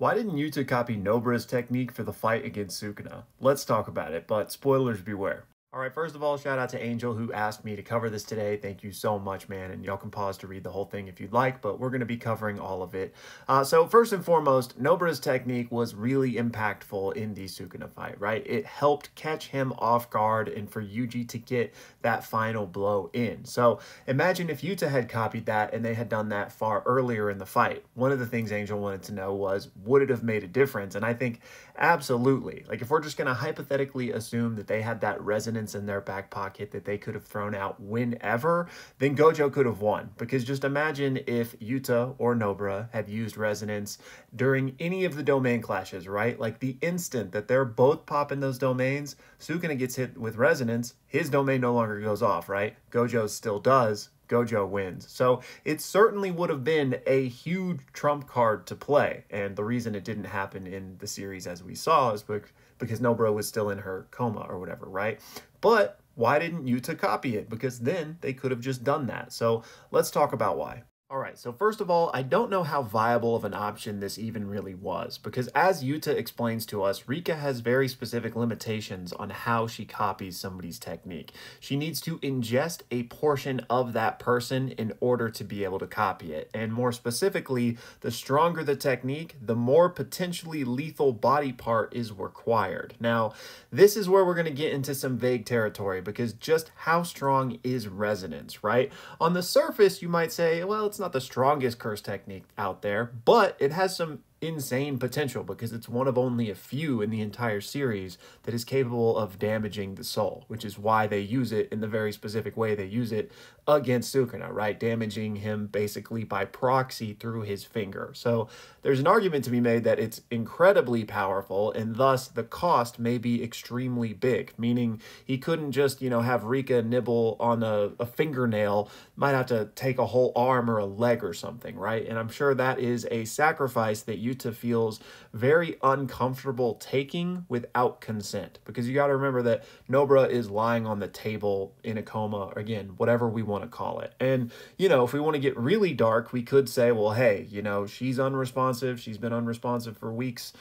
Why didn't Yuta copy Nobara's technique for the fight against Sukuna? Let's talk about it, but spoilers beware. Alright, first of all, shout out to Angel who asked me to cover this today. Thank you so much, man. And y'all can pause to read the whole thing if you'd like, but we're going to be covering all of it. So first and foremost, Nobara's technique was really impactful in the Sukuna fight, right? It helped catch him off guard and for Yuji to get that final blow in. So imagine if Yuta had copied that and they had done that far earlier in the fight. One of the things Angel wanted to know was, would it have made a difference? And I think absolutely. Like if we're just going to hypothetically assume that they had that resonance in their back pocket that they could have thrown out whenever, then Gojo could have won. Because just imagine if Yuta or Nobara had used resonance during any of the domain clashes, right? Like the instant that they're both popping those domains, Sukuna gets hit with resonance, his domain no longer goes off, right? Gojo's still does. Gojo wins. So it certainly would have been a huge trump card to play. And the reason it didn't happen in the series as we saw is because Nobara was still in her coma or whatever, right? But why didn't Yuta copy it? Because then they could have just done that. So let's talk about why. All right, so first of all, I don't know how viable of an option this even really was, because as Yuta explains to us, Rika has very specific limitations on how she copies somebody's technique. She needs to ingest a portion of that person in order to be able to copy it. And more specifically, the stronger the technique, the more potentially lethal body part is required. Now, this is where we're going to get into some vague territory, because just how strong is resonance, right? On the surface, you might say, well, it's not the strongest curse technique out there, but it has some insane potential because it's one of only a few in the entire series that is capable of damaging the soul, which is why they use it in the very specific way they use it against Sukuna, right? Damaging him basically by proxy through his finger. So there's an argument to be made that it's incredibly powerful and thus the cost may be extremely big, meaning he couldn't just, have Rika nibble on a fingernail, might have to take a whole arm or a leg or something, right? And I'm sure that is a sacrifice that Yuta feels very uncomfortable taking without consent, because you got to remember that Nobara is lying on the table in a coma, or again, whatever we want to call it. And, if we want to get really dark, we could say, well, hey, she's unresponsive. She's been unresponsive for weeks.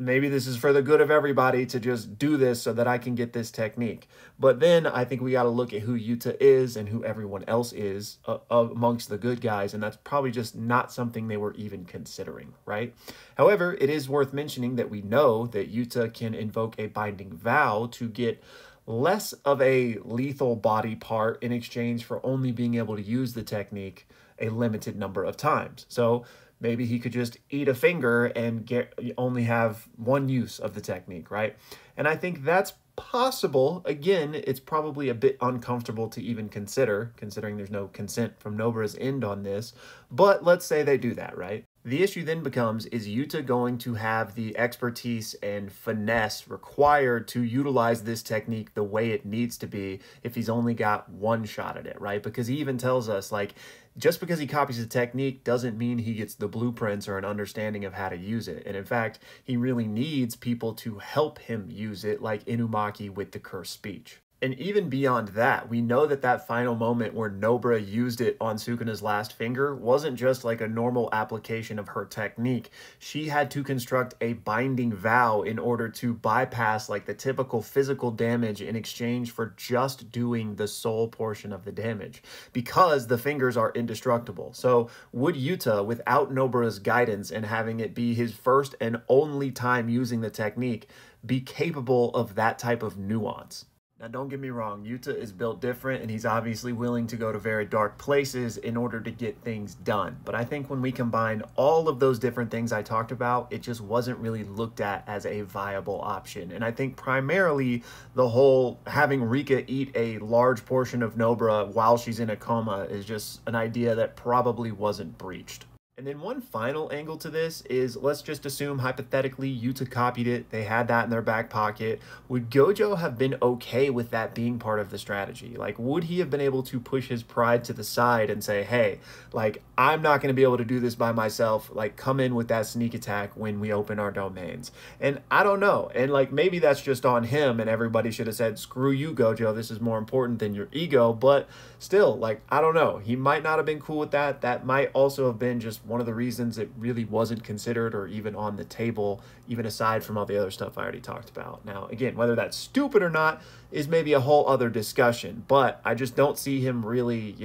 Maybe this is for the good of everybody to just do this so that I can get this technique. But then I think we got to look at who Yuta is and who everyone else is amongst the good guys. And that's probably just not something they were even considering, right? However, it is worth mentioning that we know that Yuta can invoke a Binding Vow to get less of a lethal body part in exchange for only being able to use the technique a limited number of times. So maybe he could just eat a finger and only have one use of the technique, right? And I think that's possible. Again, it's probably a bit uncomfortable to even consider, considering there's no consent from Nobara's end on this. But let's say they do that, right? The issue then becomes, is Yuta going to have the expertise and finesse required to utilize this technique the way it needs to be if he's only got one shot at it, right? Because he even tells us, like, just because he copies the technique doesn't mean he gets the blueprints or an understanding of how to use it. And in fact, he really needs people to help him use it, like Inumaki with the cursed speech. And even beyond that, we know that that final moment where Nobara used it on Sukuna's last finger wasn't just like a normal application of her technique. She had to construct a binding vow in order to bypass like the typical physical damage in exchange for just doing the soul portion of the damage, because the fingers are indestructible. So would Yuta, without Nobara's guidance and having it be his first and only time using the technique, be capable of that type of nuance? Now, don't get me wrong, Yuta is built different and he's obviously willing to go to very dark places in order to get things done. But I think when we combine all of those different things I talked about, it just wasn't really looked at as a viable option. And I think primarily the whole having Rika eat a large portion of Nobara while she's in a coma is just an idea that probably wasn't breached. And then one final angle to this is, let's just assume hypothetically Yuta copied it, they had that in their back pocket. Would Gojo have been okay with that being part of the strategy? Like, would he have been able to push his pride to the side and say, hey, like, I'm not going to be able to do this by myself, like, come in with that sneak attack when we open our domains? And I don't know, and like, maybe that's just on him and everybody should have said, screw you, Gojo, this is more important than your ego. But still, like, I don't know, he might not have been cool with that. That might also have been just one of the reasons it really wasn't considered or even on the table, even aside from all the other stuff I already talked about. Now, again, whether that's stupid or not is maybe a whole other discussion, but I just don't see him really,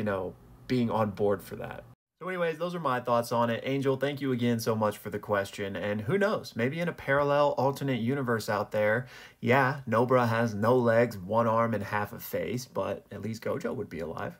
being on board for that. So anyways, those are my thoughts on it. Angel, thank you again so much for the question. And who knows, maybe in a parallel alternate universe out there, yeah, Nobara has no legs, one arm, and half a face, but at least Gojo would be alive.